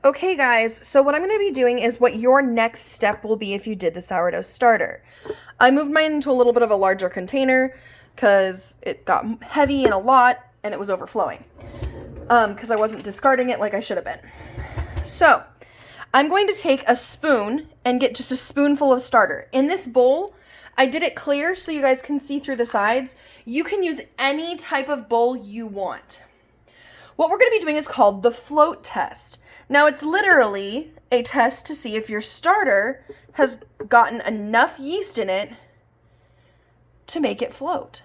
Okay guys, so what I'm going to be doing is what your next step will be if you did the sourdough starter. I moved mine into a little bit of a larger container because it got heavy and a lot and it was overflowing. Because I wasn't discarding it like I should have been. So, I'm going to take a spoon and get just a spoonful of starter. In this bowl, I did it clear so you guys can see through the sides. You can use any type of bowl you want. What we're going to be doing is called the float test. Now, it's literally a test to see if your starter has gotten enough yeast in it to make it float.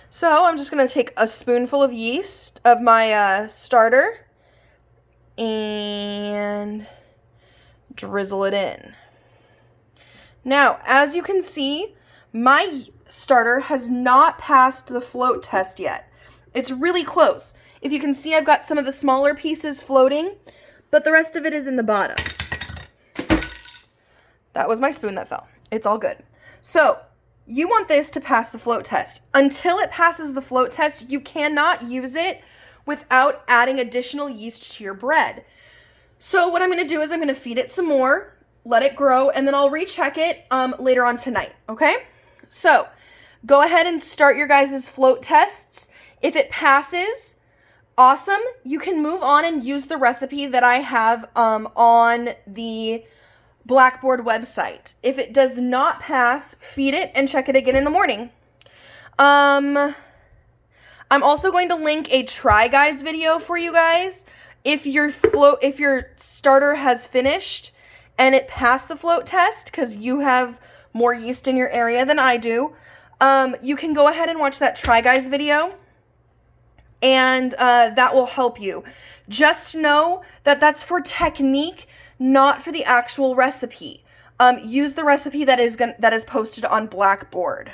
So I'm just going to take a spoonful of yeast of my starter and drizzle it in. Now, as you can see, my starter has not passed the float test yet. It's really close. If you can see, I've got some of the smaller pieces floating, but the rest of it is in the bottom. That was my spoon that fell. It's all good. So, you want this to pass the float test. Until it passes the float test, you cannot use it without adding additional yeast to your bread. So what I'm going to do is I'm going to feed it some more, let it grow, and then I'll recheck it later on tonight, okay? So, go ahead and start your guys' float tests. If it passes, awesome. You can move on and use the recipe that I have on the Blackboard website. If it does not pass, feed it and check it again in the morning. I'm also going to link a try guys video for you guys. If your starter has finished and it passed the float test because you have more yeast in your area than I do, you can go ahead and watch that try guys video. And that will help you. Just know that that's for technique, not for the actual recipe. Use the recipe that is posted on Blackboard.